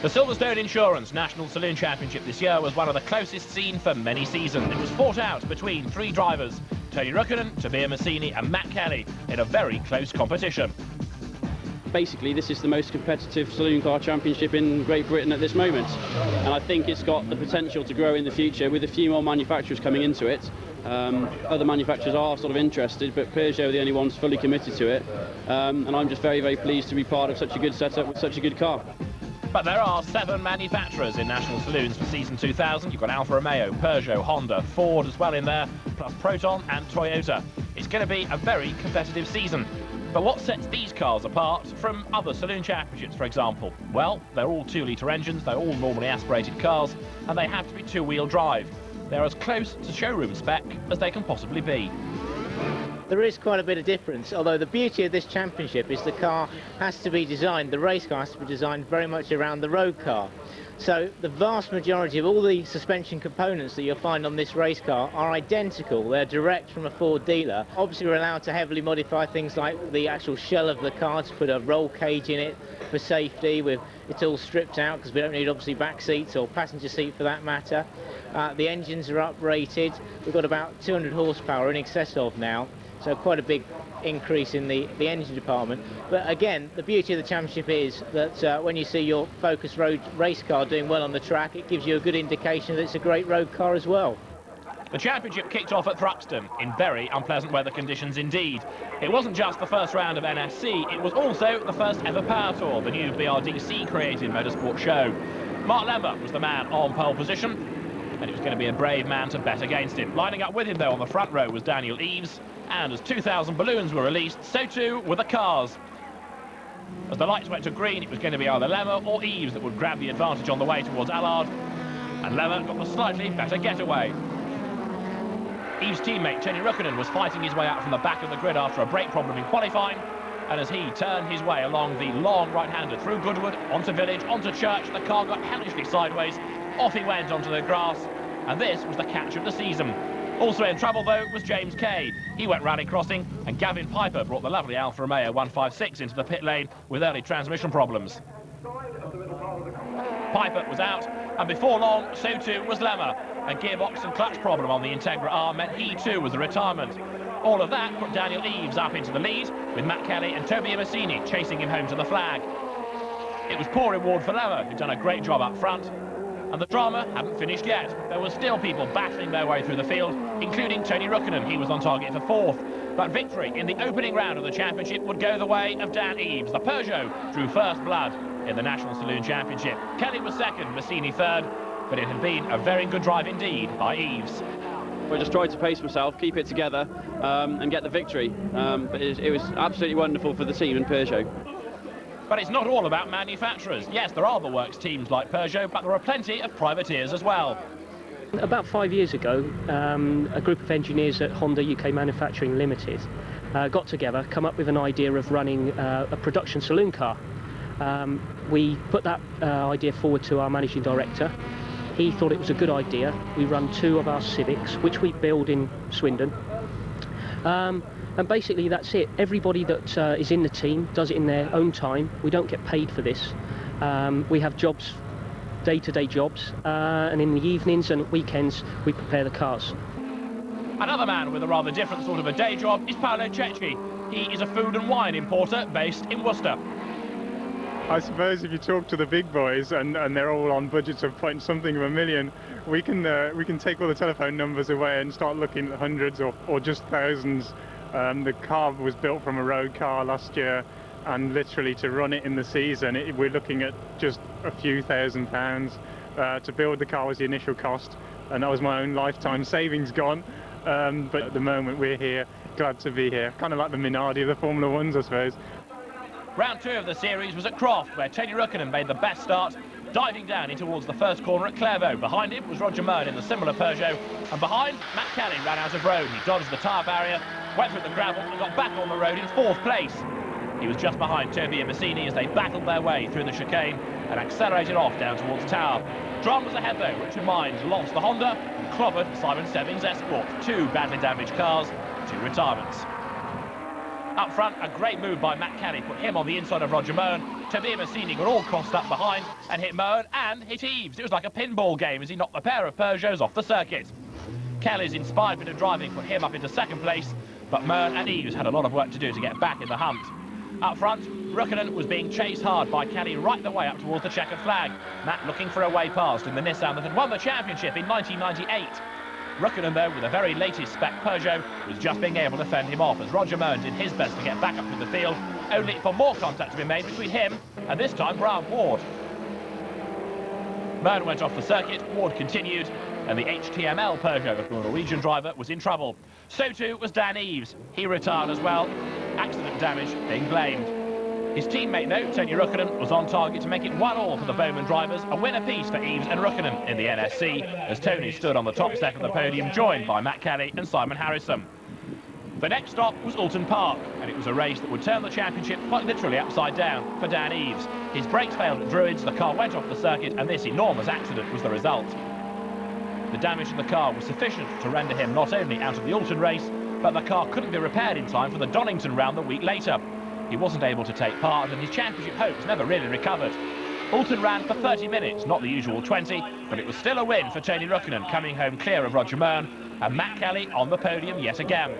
The Silverstone Insurance National Saloon Championship this year was one of the closest seen for many seasons. It was fought out between three drivers, Tony Rukkinen, Tobias Massini and Matt Kelly, in a very close competition. Basically, this is the most competitive saloon car championship in Great Britain at this moment, and I think it's got the potential to grow in the future with a few more manufacturers coming into it. Other manufacturers are sort of interested, but Peugeot are the only ones fully committed to it, and I'm just very, very pleased to be part of such a good setup with such a good car. But there are 7 manufacturers in National Saloons for season 2000. You've got Alfa Romeo, Peugeot, Honda, Ford as well in there, plus Proton and Toyota. It's going to be a very competitive season. But what sets these cars apart from other saloon championships, for example? Well, they're all 2-litre engines, they're all normally aspirated cars, and they have to be 2-wheel drive. They're as close to showroom spec as they can possibly be. There is quite a bit of difference, although the beauty of this championship is the car has to be designed, the race car has to be designed very much around the road car. So the vast majority of all the suspension components that you'll find on this race car are identical. They're direct from a Ford dealer. Obviously we're allowed to heavily modify things like the actual shell of the car to put a roll cage in it for safety. It's all stripped out because we don't need obviously back seats or passenger seat for that matter. The engines are uprated. We've got about 200 horsepower in excess of now. So quite a big increase in the engine department. But again, the beauty of the championship is that when you see your Focus road race car doing well on the track, it gives you a good indication that it's a great road car as well. The championship kicked off at Thruxton in very unpleasant weather conditions indeed. It wasn't just the first round of NSC, it was also the first ever Power Tour, the new BRDC created motorsport show. Mark Lembert was the man on pole position, and it was going to be a brave man to bet against him. Lining up with him though on the front row was Daniel Eves, and as 2,000 balloons were released, so too were the cars. As the lights went to green, it was going to be either Lembert or Eves that would grab the advantage on the way towards Allard, and Lembert got the slightly better getaway. Eves' teammate Tony Rukkinen was fighting his way out from the back of the grid after a brake problem in qualifying, and as he turned his way along the long right-hander through Goodwood, onto Village, onto Church, the car got hellishly sideways, off he went onto the grass, and this was the catch of the season. Also in trouble, though, was James Kay. He went rally crossing, and Gavin Piper brought the lovely Alfa Romeo 156 into the pit lane with early transmission problems. Piper was out, and before long, so too was Lemmer. A gearbox and clutch problem on the Integra R meant he too was a retirement. All of that put Daniel Eves up into the lead, with Matt Kelly and Tobias Massini chasing him home to the flag. It was poor reward for Lemmer, who'd done a great job up front. And the drama hadn't finished yet. There were still people battling their way through the field, including Tony Rukkinen. He was on target for 4th. But victory in the opening round of the championship would go the way of Dan Eves. The Peugeot drew first blood in the National Saloon Championship. Kelly was 2nd, Massini 3rd, but it had been a very good drive indeed by Eves. I just tried to pace myself, keep it together, and get the victory. But it was absolutely wonderful for the team and Peugeot. But it's not all about manufacturers. Yes, there are the works teams like Peugeot, but there are plenty of privateers as well. About 5 years ago, a group of engineers at Honda UK Manufacturing Limited got together, come up with an idea of running a production saloon car. We put that idea forward to our managing director. He thought it was a good idea. We run 2 of our Civics, which we build in Swindon. And basically that's it. Everybody that is in the team does it in their own time. We don't get paid for this. We have jobs, day-to-day jobs, and in the evenings and weekends we prepare the cars. Another man with a rather different sort of a day job is Paolo Cecchi. He is a food and wine importer based in Worcester. I suppose if you talk to the big boys and they're all on budgets of point something of a million, we can take all the telephone numbers away and start looking at hundreds or just thousands. The car was built from a road car last year, and literally to run it in the season, we're looking at just a few £1,000s. To build the car was the initial cost, and that was my own lifetime savings gone. But at the moment we're here, glad to be here. Kind of like the Minardi of the Formula Ones, I suppose. Round 2 of the series was at Croft, where Tony Rukkinen made the best start diving down in towards the first corner at Clairvaux. Behind him was Roger Murn in the similar Peugeot, and behind, Matt Kelly ran out of road. He dodged the tyre barrier, went through the gravel and got back on the road in 4th place. He was just behind Toby and Massini as they battled their way through the chicane and accelerated off down towards Tower. Drum was ahead though. Richard Mines lost the Honda and clobbered Simon Stebbings' Escort. 2 badly damaged cars, 2 retirements. Up front, a great move by Matt Kelly put him on the inside of Roger Murn. Toby and Massini got all crossed up behind and hit Murn and hit Eves. It was like a pinball game as he knocked the pair of Peugeots off the circuit. Kelly's inspired bit of driving put him up into 2nd place, but Murn and Eves had a lot of work to do to get back in the hunt. Up front, Rukkinen was being chased hard by Kelly right the way up towards the checkered flag. Matt looking for a way past in the Nissan that had won the championship in 1998. Rukkinen, though, with the very latest spec Peugeot, was just being able to fend him off as Roger Murn did his best to get back up through the field, only for more contact to be made between him and this time Brian Ward. Murn went off the circuit, Ward continued, and the HTML Peugeot of the Norwegian driver was in trouble. So too was Dan Eves. He retired as well, accident damage being blamed. His teammate, though, Tony Rukkinen, was on target to make it 1-1 for the Bowman drivers, a win apiece for Eves and Rukkinen in the NSC, as Tony stood on the top step of the podium, joined by Matt Kelly and Simon Harrison. The next stop was Oulton Park, and it was a race that would turn the championship quite literally upside down for Dan Eves. His brakes failed at Druids, the car went off the circuit, and this enormous accident was the result. The damage to the car was sufficient to render him not only out of the Oulton race, but the car couldn't be repaired in time for the Donington round the week later. He wasn't able to take part, and his championship hopes never really recovered. Oulton ran for 30 minutes, not the usual 20, but it was still a win for Tony Rukkinen, coming home clear of Roger Murn, and Matt Kelly on the podium yet again.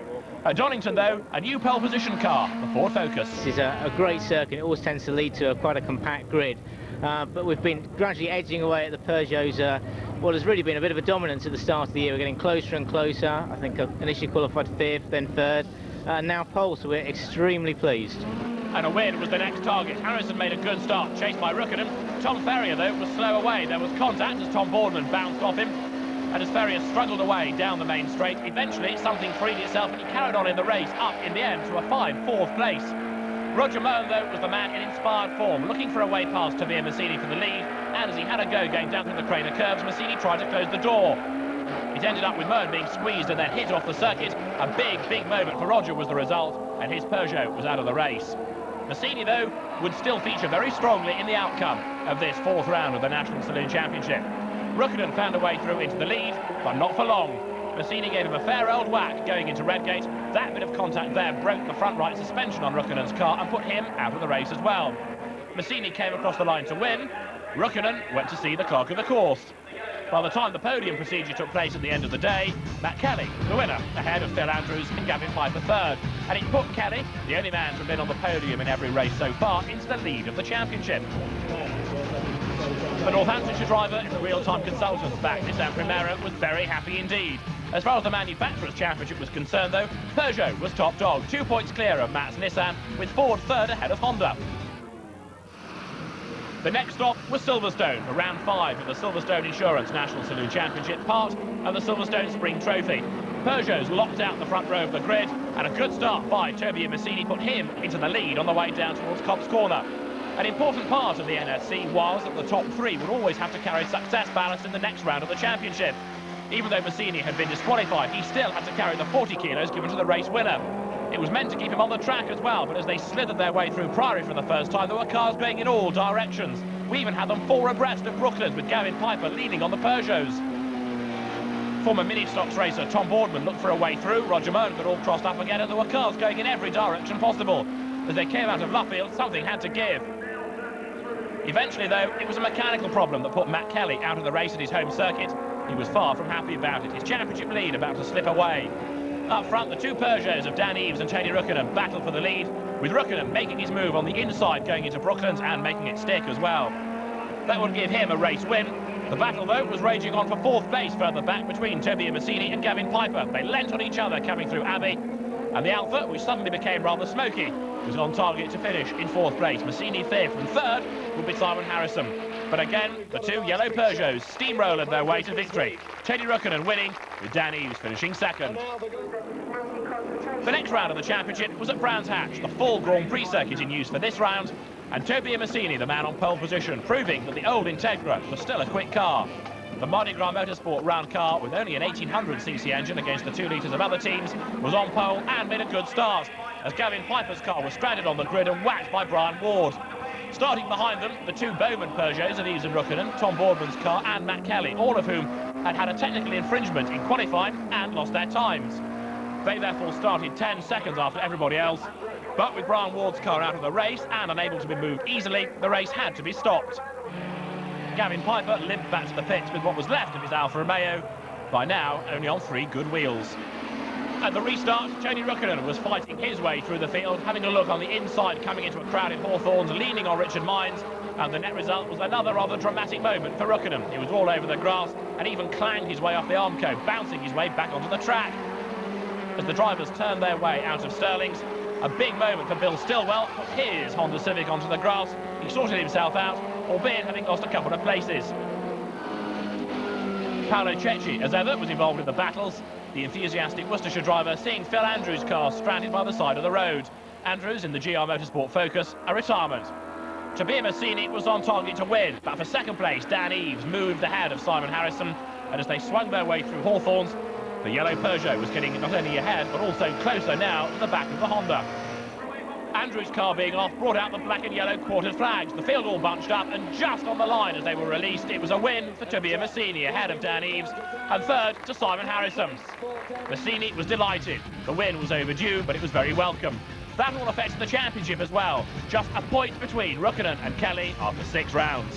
At Donington, though, a new pole position car, the Ford Focus. This is a great circuit. It always tends to lead to quite a compact grid. But we've been gradually edging away at the Peugeot's what has really been a bit of a dominance at the start of the year. We're getting closer and closer. I think initially qualified 5th, then 3rd, and now pole, so we're extremely pleased. And a win was the next target. Harrison made a good start, chased by Rukkinen. Tom Ferrier, though, was slow away. There was contact as Tom Boardman bounced off him, and as Ferrier struggled away down the main straight, eventually something freed itself and he carried on in the race, up in the end to a fine 4th place. Roger Murn, though, was the man in inspired form, looking for a way past Toby and Massini for the lead, and as he had a go going down through the Craner curves, Massini tried to close the door. It ended up with Murn being squeezed and then hit off the circuit. A big moment for Roger was the result, and his Peugeot was out of the race. Massini, though, would still feature very strongly in the outcome of this 4th round of the National Saloon Championship. Rukkinen found a way through into the lead, but not for long. Massini gave him a fair old whack going into Redgate. That bit of contact there broke the front right suspension on Rukkinen's car and put him out of the race as well. Massini came across the line to win. Rukkinen went to see the clerk of the course. By the time the podium procedure took place at the end of the day, Matt Kelly, the winner, ahead of Phil Andrews and Gavin Piper 3rd. And it put Kelly, the only man to have been on the podium in every race so far, into the lead of the championship. The Northamptonshire driver in the real-time consultants back Nissan Primera was very happy indeed. As far as the Manufacturers' Championship was concerned, though, Peugeot was top dog, 2 points clear of Matt's Nissan, with Ford 3rd ahead of Honda. The next stop was Silverstone for round 5 of the Silverstone Insurance National Saloon Championship, part of the Silverstone Spring Trophy. Peugeot's locked out the front row of the grid, and a good start by Toby and Massini put him into the lead on the way down towards Cobb's Corner. An important part of the NSC was that the top 3 would always have to carry success ballast in the next round of the championship. Even though Massini had been disqualified, he still had to carry the 40 kilos given to the race winner. It was meant to keep him on the track as well, but as they slithered their way through Priory for the first time, there were cars going in all directions. We even had them 4 abreast of Brooklands, with Gavin Piper leading on the Peugeots. Former mini-stocks racer Tom Boardman looked for a way through. Roger Murn got all crossed up again, and there were cars going in every direction possible. As they came out of Luffield, something had to give. Eventually, though, it was a mechanical problem that put Matt Kelly out of the race at his home circuit. He was far from happy about it. His championship lead about to slip away. Up front, the 2 Peugeots of Dan Eves and Tony Rukkinen battled for the lead, with Rukkinen making his move on the inside going into Brooklands and making it stick as well. That would give him a race win. The battle, though, was raging on for 4th place further back between Toby and Massini and Gavin Piper. They leant on each other coming through Abbey, and the Alpha, which suddenly became rather smoky, was on target to finish in 4th place. Massini 5th, and 3rd would be Simon Harrison. But again, the 2 yellow Peugeots steamrolled their way to victory. Tony Rukkinen winning, with Dan Eves finishing 2nd. The next round of the championship was at Brands Hatch, the full Grand Prix circuit in use for this round. And Toby Massini, the man on pole position, proving that the old Integra was still a quick car. The Mardi Gras Motorsport round car, with only an 1800cc engine against the 2 litres of other teams, was on pole and made a good start, as Gavin Piper's car was stranded on the grid and whacked by Brian Ward. Starting behind them, the 2 Bowman Peugeots of Yves and Rukkinen, Tom Boardman's car and Matt Kelly, all of whom had had a technical infringement in qualifying and lost their times. They therefore started 10 seconds after everybody else, but with Brian Ward's car out of the race and unable to be moved easily, the race had to be stopped. Gavin Piper limped back to the pits with what was left of his Alfa Romeo, by now only on 3 good wheels. At the restart, Tony Rukkinen was fighting his way through the field, having a look on the inside, coming into a crowded Hawthorns, leaning on Richard Mines, and the net result was another rather dramatic moment for Rukkinen. He was all over the grass and even clanged his way off the Armco, bouncing his way back onto the track. As the drivers turned their way out of Stirling's, a big moment for Bill Stillwell, put his Honda Civic onto the grass. He sorted himself out, albeit having lost a couple of places. Paolo Cecchi, as ever, was involved in the battles, the enthusiastic Worcestershire driver seeing Phil Andrews' car stranded by the side of the road. Andrews, in the GR Motorsport Focus, a retirement. Toby Massini was on target to win, but for second place, Dan Eves moved ahead of Simon Harrison, and as they swung their way through Hawthorns, the yellow Peugeot was getting not only ahead, but also closer now to the back of the Honda. Andrews' car being off brought out the black and yellow quartered flags. The field all bunched up, and just on the line as they were released, it was a win for Toby Massini ahead of Dan Eves, and third to Simon Harrison. Massini was delighted. The win was overdue, but it was very welcome. That all affected the championship as well. Just a point between Rukkinen and Kelly after 6 rounds.